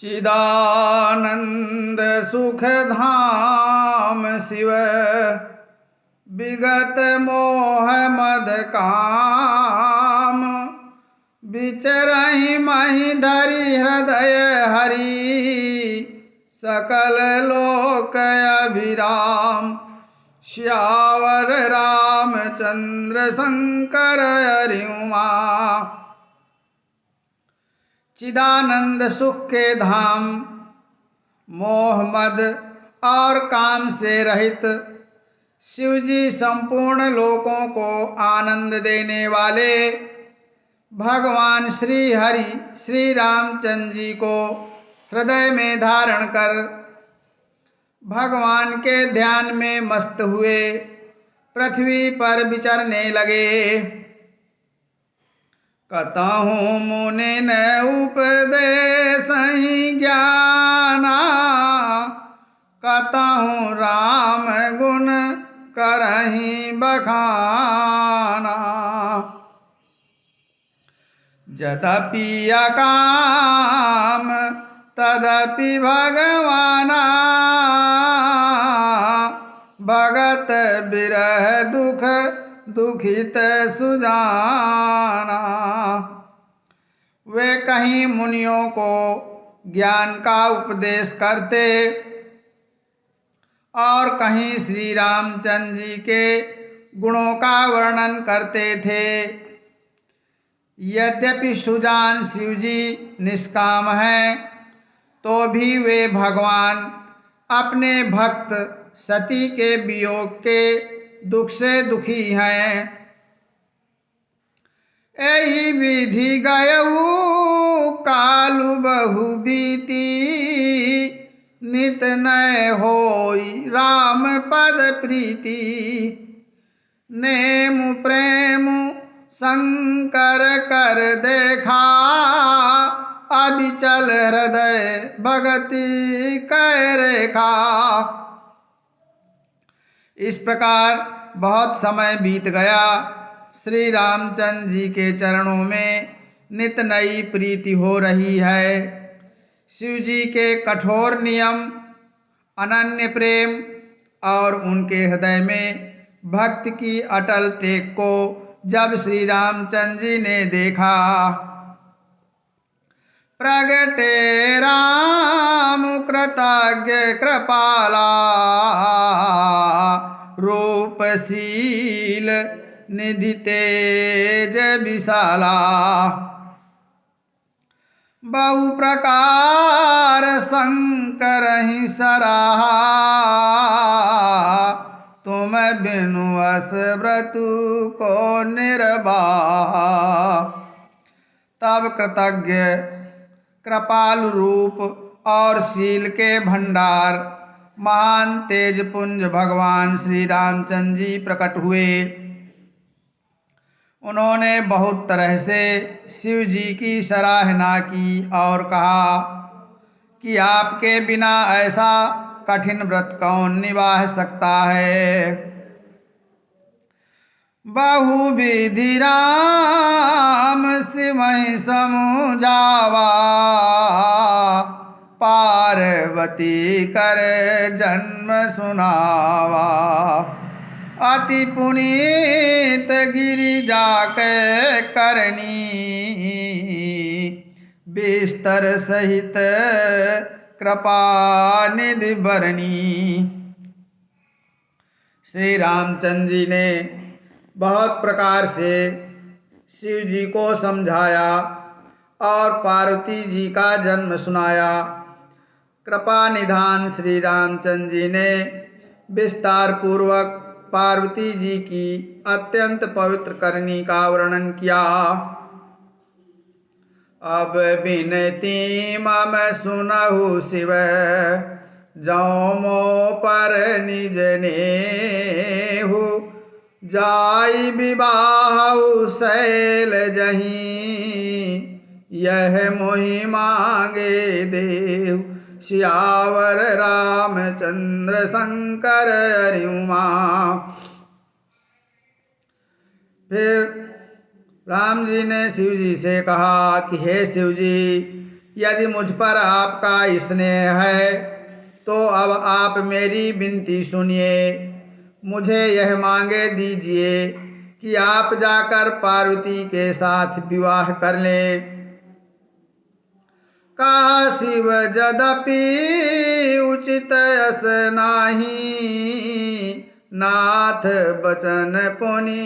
चिदानंद सुख धाम शिव विगत मोह मद काम विचरहि महि धरि हृदय हरि सकल लोक अभिराम श्यावर रामचंद्र शंकर हरि उमा। चिदानंद सुख के धाम, मोह मद और काम से रहित शिवजी संपूर्ण लोकों को आनंद देने वाले भगवान श्री हरि श्री रामचंद्र जी को हृदय में धारण कर भगवान के ध्यान में मस्त हुए पृथ्वी पर विचरने लगे। कतहु मुनि न उपदेश ज्ञाना, कतहु राम गुण करहि बखाना। यद्यपि अकाम तदपि भगवाना, भगत बिरह दुख दुखित सुजाना। वे कहीं मुनियों को ज्ञान का उपदेश करते और कहीं श्री रामचंद्र जी के गुणों का वर्णन करते थे। यद्यपि सुजान शिवजी निष्काम हैं, तो भी वे भगवान अपने भक्त सती के वियोग के दुख से दुखी हैं। एहि विधि गयऊ कालु बहु बीती, नित नय होई राम पद प्रीति। नेम प्रेम शंकर कर देखा, अबिचल हृदय भगति कै रेखा। इस प्रकार बहुत समय बीत गया। श्री रामचंद्र जी के चरणों में नित नई प्रीति हो रही है। शिव जी के कठोर नियम, अनन्य प्रेम और उनके हृदय में भक्ति की अटल टेक को जब श्री रामचंद्र जी ने देखा, प्रगटे राम कृतज्ञ कृपाला, रूपशील निधि तेज विशाला। बहु प्रकार शंकर ही सराहा, तुम बिनु अस व्रतु को निर्वाहा। तब कृतज्ञ कृपालु रूप और शील के भंडार महान तेजपुंज भगवान श्री रामचंद्र जी प्रकट हुए। उन्होंने बहुत तरह से शिव जी की सराहना की और कहा कि आपके बिना ऐसा कठिन व्रत कौन निभा सकता है। बहु विधि राम सिमहि समुझावा, पार्वती कर जन्म सुनावा। अति पुनीत गिरिजा के करनी, बिस्तर सहित कृपा निधि बरनी। श्री रामचंद्र जी ने बहुत प्रकार से शिव जी को समझाया और पार्वती जी का जन्म सुनाया। कृपा निधान श्री रामचंद्र जी ने विस्तार पूर्वक पार्वती जी की अत्यंत पवित्र करनी का वर्णन किया। अब बिनती मम सुनहु शिव, जौ मो पर निज नेहु। जाई विवाह शैल जहीं, यह मोहि मांगे देव। श्यावर रामचंद्र शंकर हरि उमा। फिर राम जी ने शिव जी से कहा कि हे शिव जी, यदि मुझ पर आपका स्नेह है तो अब आप मेरी विनती सुनिए। मुझे यह मांगे दीजिए कि आप जाकर पार्वती के साथ विवाह कर लें। कहा शिव, यद्यपि उचित यस नाही, नाथ बचन पुनि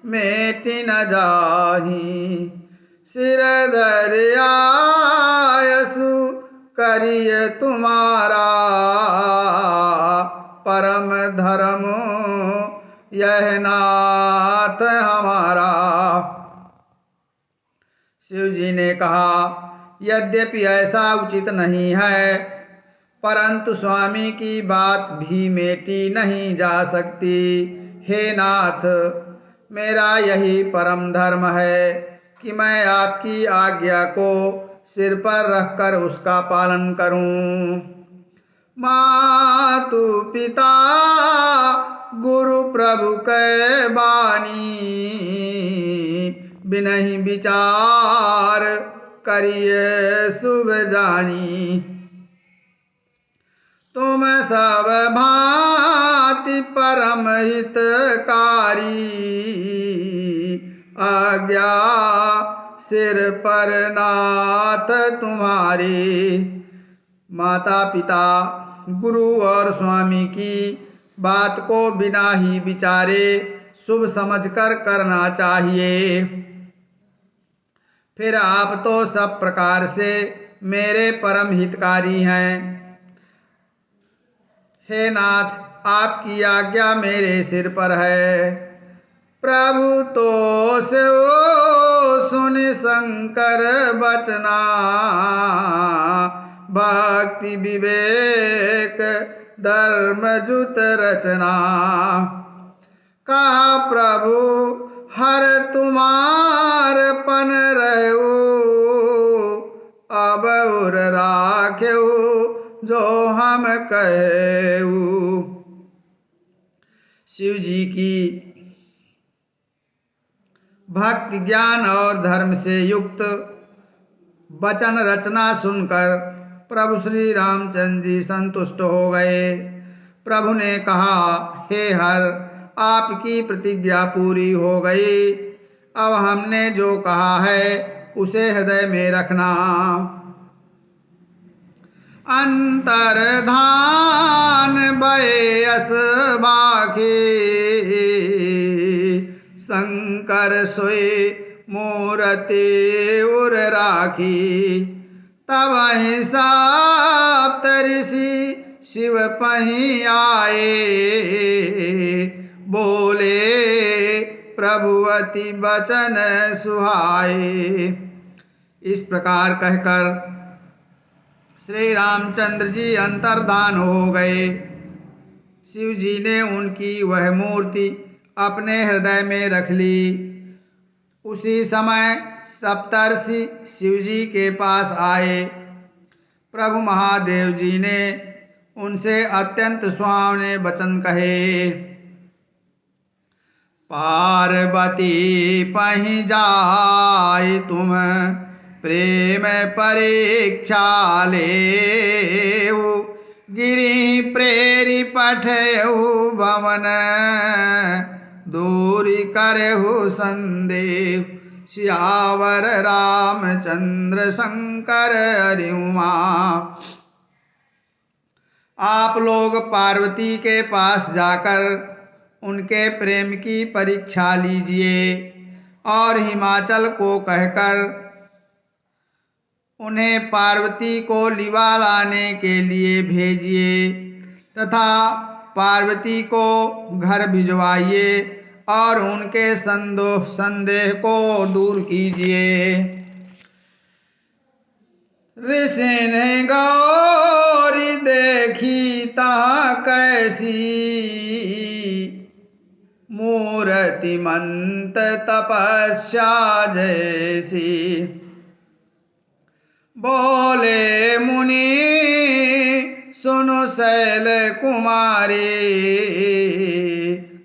मेटि न जाही। सिर धर आयसु करिय तुम्हारा, परम धर्म यह नाथ हमारा। शिव जी ने कहा, यद्यपि ऐसा उचित नहीं है, परंतु स्वामी की बात भी मेटी नहीं जा सकती। हे नाथ, मेरा यही परम धर्म है कि मैं आपकी आज्ञा को सिर पर रखकर उसका पालन करूं। मातु पिता गुरु प्रभु कै बानी, बिनहि विचार करिए शुभ जानी। तुम सब भांति परम हितकारी, आज्ञा सिर पर नाथ तुम्हारी। माता पिता गुरु और स्वामी की बात को बिना ही विचारे शुभ समझकर करना चाहिए। फिर आप तो सब प्रकार से मेरे परम हितकारी हैं। हे नाथ, आपकी आज्ञा मेरे सिर पर है। प्रभु तो से सुन शंकर बचना, भक्ति विवेक धर्म जुत रचना। कहा प्रभु, हर तुम्हार पन रहू, अब उर राखेऊ जो हम कहेऊ। शिव जी की भक्ति ज्ञान और धर्म से युक्त वचन रचना सुनकर प्रभु श्री रामचंद्र जी संतुष्ट हो गए। प्रभु ने कहा, हे हर, आपकी प्रतिज्ञा पूरी हो गई। अब हमने जो कहा है उसे हृदय में रखना। अंतर्धान बयस बाखे, शंकर सोए मूरति उर राखी। तब सप्त ऋषि शिव पहीं आए, बोले प्रभु अति बचन सुहाए। इस प्रकार कहकर श्री रामचंद्र जी अंतर्धान हो गए। शिव जी ने उनकी वह मूर्ति अपने हृदय में रख ली। उसी समय सप्तर्षि शिव जी के पास आए। प्रभु महादेव जी ने उनसे अत्यंत सुहावने वचन कहे। पार्वती पहीं जाय तुम प्रेम परीक्षा लेऊ, गिरि प्रेरि पठेऊ भवन दूरी करेहु संदेव। सियावर रामचंद्र शंकर हरि उमा। आप लोग पार्वती के पास जाकर उनके प्रेम की परीक्षा लीजिए और हिमाचल को कहकर उन्हें पार्वती को लिवा लाने के लिए भेजिए तथा पार्वती को घर भिजवाइए और उनके संदेह को दूर कीजिए। ऋषि ने गौरी देखी तहाँ कैसी, मूर्तिमंत तपस्या जैसी। बोले मुनि सुनो शैल कुमारी,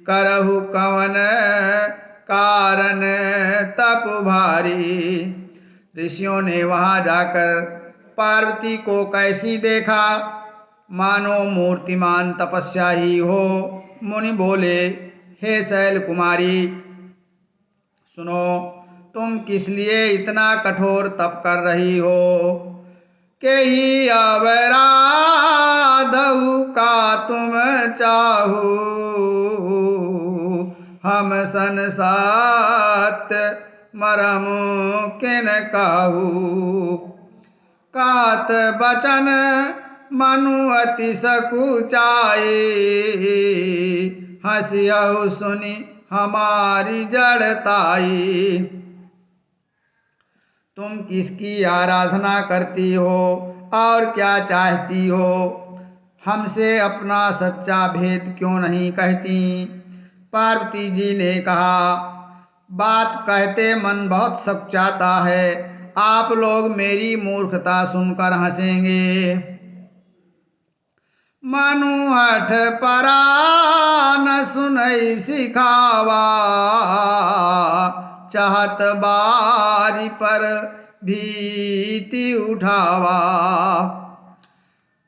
करहु कवन कारण तप भारी। ऋषियों ने वहां जाकर पार्वती को कैसी देखा, मानो मूर्तिमान तपस्या ही हो। मुनि बोले, हे शैल कुमारी, सुनो, तुम किस लिए इतना कठोर तप कर रही हो। केही अवराधऊ का तुम चाहू, हम संसात मरम किन काहू। कहत बचन मनु अति सकुचाए, हंसियहु सुनी हमारी जड़ताई। तुम किसकी आराधना करती हो और क्या चाहती हो, हमसे अपना सच्चा भेद क्यों नहीं कहती। पार्वती जी ने कहा, बात कहते मन बहुत सकुचाता है, आप लोग मेरी मूर्खता सुनकर हंसेंगे। मनु हठ परा न सुनई सिखावा, चाहत बारी पर भीति उठावा।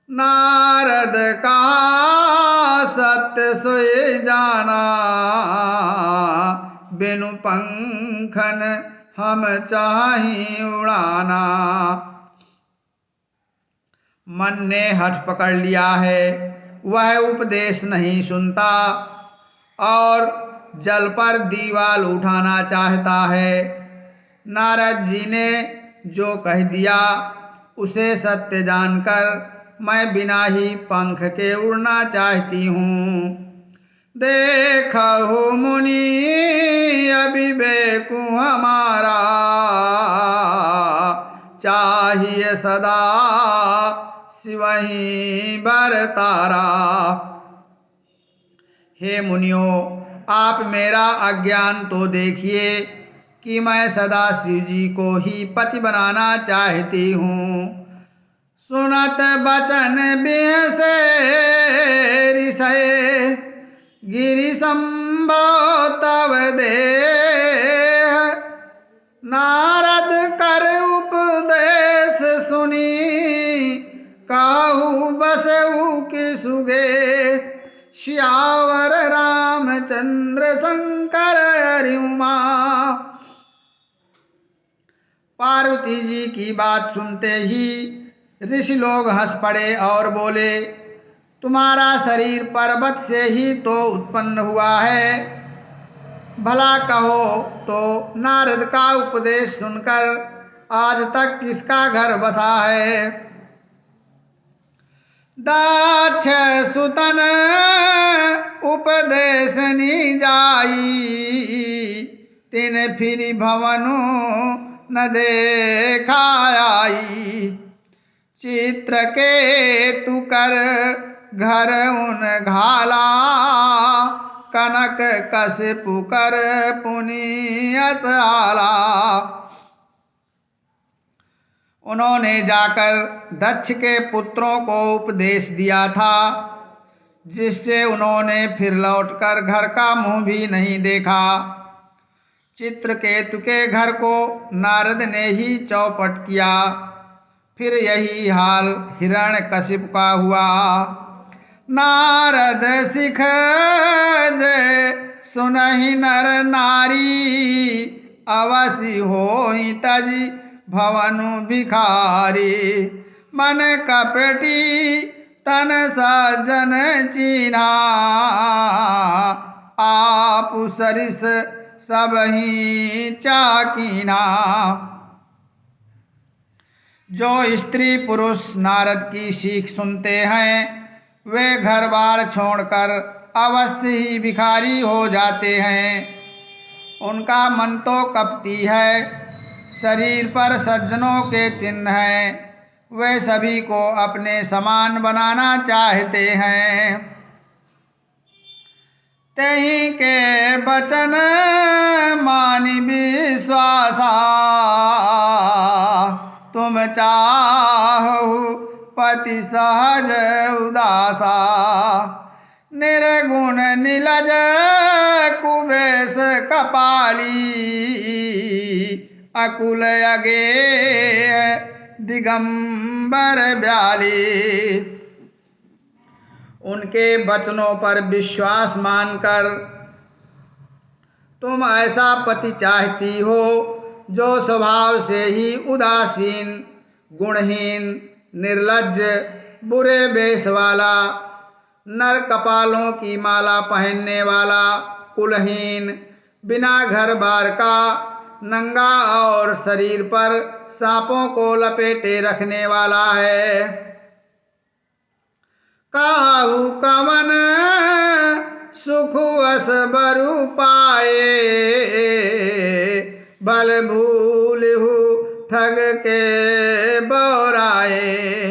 नारद का सत्य सोए जाना, बिनु पंखन हम चाही उड़ाना। मन ने हठ पकड़ लिया है, वह उपदेश नहीं सुनता और जल पर दीवाल उठाना चाहता है। नारद जी ने जो कह दिया उसे सत्य जानकर मैं बिना ही पंख के उड़ना चाहती हूँ। देखो मुनि अविवेक हमारा, चाहिए सदा शिवहि बरतारा। हे मुनियों, आप मेरा अज्ञान तो देखिए कि मैं सदा शिव जी को ही पति बनाना चाहती हूँ। सुनत बचन बेसे ऋषय, गिरि संभव तव देह। नारद कर उपदेश सुनी, काहू बसऊ के सुगे। श्यावर रामचंद्र शंकर हरि उमा। पार्वती जी की बात सुनते ही ऋषि लोग हंस पड़े और बोले, तुम्हारा शरीर पर्वत से ही तो उत्पन्न हुआ है, भला कहो तो नारद का उपदेश सुनकर आज तक किसका घर बसा है। दाक्ष सुतन उपदेश नि जाई, तिन फिर भवनु न देखा आई। चित्रकेतु कर घर उन घाला, कनक कशिपु कर पुनियस आला। उन्होंने जाकर दक्ष के पुत्रों को उपदेश दिया था, जिससे उन्होंने फिर लौटकर घर का मुंह भी नहीं देखा। चित्रकेतु के घर को नारद ने ही चौपट किया, फिर यही हाल हिरण्यकशिपु का हुआ। नारद सिख जय सुनहि नर नारी, अवसि होई तजी भवनु भिखारी। मन कपटी तन सज्जन चीन्हा, आप सरिस सबहि चाकीना। जो स्त्री पुरुष नारद की सीख सुनते हैं वे घर बार छोड़कर अवश्य ही भिखारी हो जाते हैं। उनका मन तो कपटी है, शरीर पर सज्जनों के चिन्ह हैं, वे सभी को अपने समान बनाना चाहते हैं। तेहि के बचन मानि विश्वासा, तुम चाहु पति सहज उदासा। निर्गुण नीलज कुबेश कपाली अकुल अगेय दिगंबर ब्याली। उनके वचनों पर विश्वास मानकर तुम ऐसा पति चाहती हो जो स्वभाव से ही उदासीन, गुणहीन, निर्लज्ज, बुरे वेश वाला, नर कपालों की माला पहनने वाला, कुलहीन, बिना घर बार का, नंगा और शरीर पर सांपों को लपेटे रखने वाला है। काहू कवन सुख वस बरु पाए, भल भूलहु ठग के बौराए।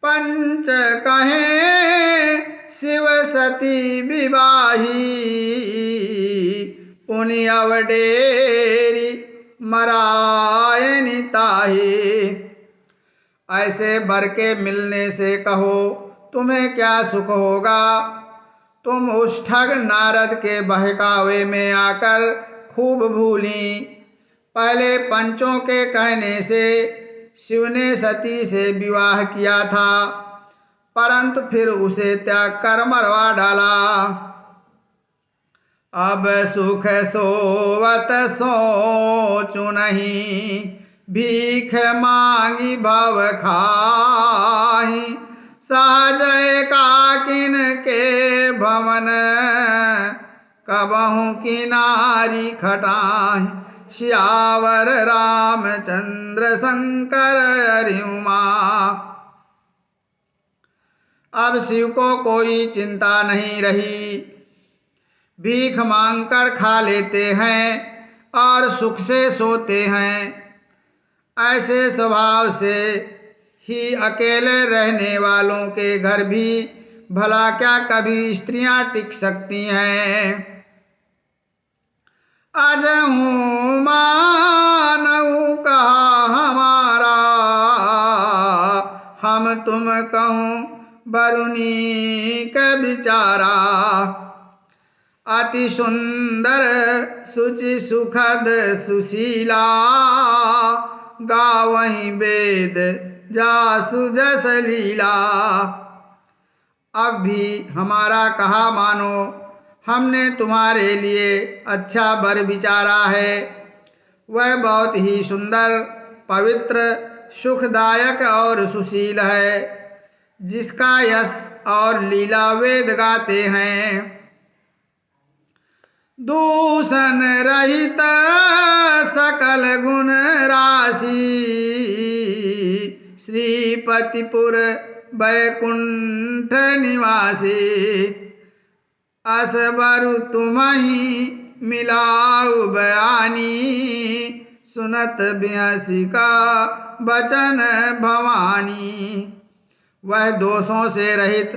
पंच कहे शिव सती विवाही, पुनि अवडेरी मरायनि ताही। ऐसे बर के मिलने से कहो तुम्हें क्या सुख होगा। तुम उस ठग नारद के बहकावे में आकर खूब भूली। पहले पंचों के कहने से शिव ने सती से विवाह किया था, परंतु फिर उसे त्याग कर मरवा डाला। अब सुख सोवत सोचु नहीं, भीख मांगी भव खाही। सहजय काकिन के भवन, कबहु किनारी खटाही। सियावर रामचंद्र शंकर हरि उमा। अब शिव को कोई चिंता नहीं रही। भीख मांगकर खा लेते हैं और सुख से सोते हैं। ऐसे स्वभाव से ही अकेले रहने वालों के घर भी भला क्या कभी स्त्रियां टिक सकती हैं। अजहूँ मानऊ कहा हमारा, हम तुम कहूँ बरुनी के बिचारा। अति सुंदर सुचि सुखद सुशीला, गावहीं वेद जासु जस लीला। अब भी हमारा कहा मानो, हमने तुम्हारे लिए अच्छा वर विचारा है। वह बहुत ही सुंदर, पवित्र, सुखदायक और सुशील है, जिसका यश और लीला वेद गाते हैं। दूषण रहित सकल गुण राशि, श्रीपतिपुर वैकुंठ निवासी। असबरु तुम्हि मिलाऊ बयानी, सुनत बिहसी का बचन भवानी। वह दोषों से रहित,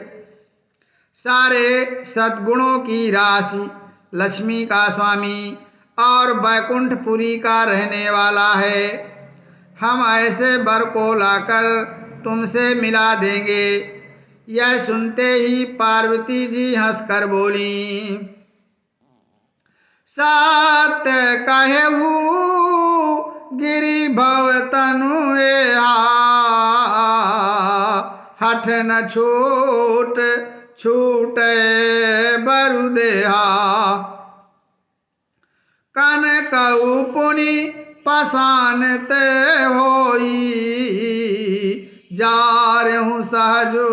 सारे सद्गुणों की राशि, लक्ष्मी का स्वामी और वैकुंठपुरी का रहने वाला है। हम ऐसे वर को लाकर तुमसे मिला देंगे। यह सुनते ही पार्वती जी हंसकर बोली, सत्य कहूँ गिरि भव तनु एहा, हठ न छूट छूटे बरु देहा। कन कहू पुनि पसानते होई, जारहूँ सहजो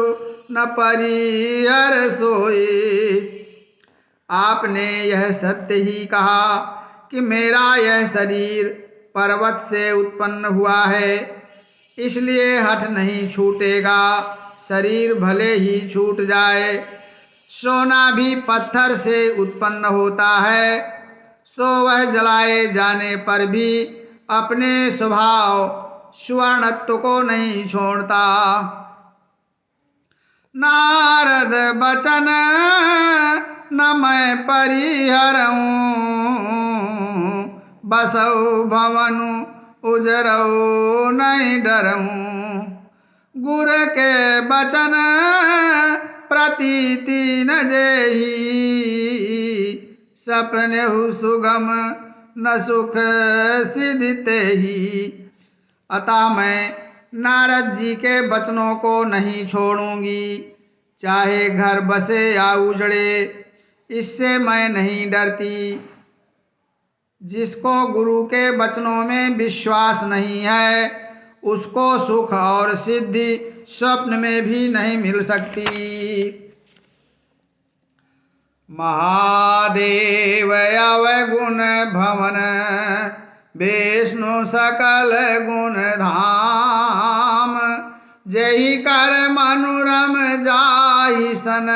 न परिहर सोई। आपने यह सत्य ही कहा कि मेरा यह शरीर पर्वत से उत्पन्न हुआ है, इसलिए हठ नहीं छूटेगा। शरीर भले ही छूट जाए, सोना भी पत्थर से उत्पन्न होता है, सो वह जलाए जाने पर भी अपने स्वभाव सुवर्णत्व को नहीं छोड़ता। नारद बचन न मैं परिहरऊँ, बसऊ भवनु उजरऊ नहीं डरऊँ। गुर के बचन प्रतीति न जेहि, सपने हु सुगम न सुख सिद्धि तेहि। अतः मैं नारद जी के वचनों को नहीं छोड़ूंगी, चाहे घर बसे या उजड़े, इससे मैं नहीं डरती। जिसको गुरु के वचनों में विश्वास नहीं है, उसको सुख और सिद्धि स्वप्न में भी नहीं मिल सकती। महादेव अवगुण भवन, विष्णु सकल गुण धाम। जही कर मनोरम जाहि सन,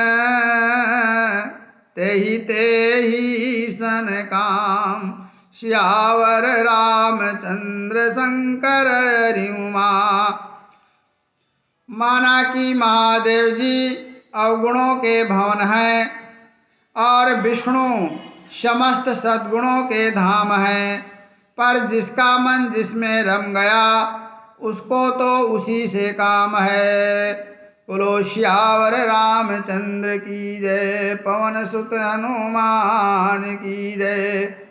तेहि तेहि सन काम। श्यावर रामचंद्र शंकर रिउमा। माना कि महादेव जी अवगुणों के भवन हैं और विष्णु समस्त सद्गुणों के धाम हैं, पर जिसका मन जिसमें रम गया, उसको तो उसी से काम है। बोलो श्यावर रामचंद्र की जय, पवन सुत हनुमान की जय।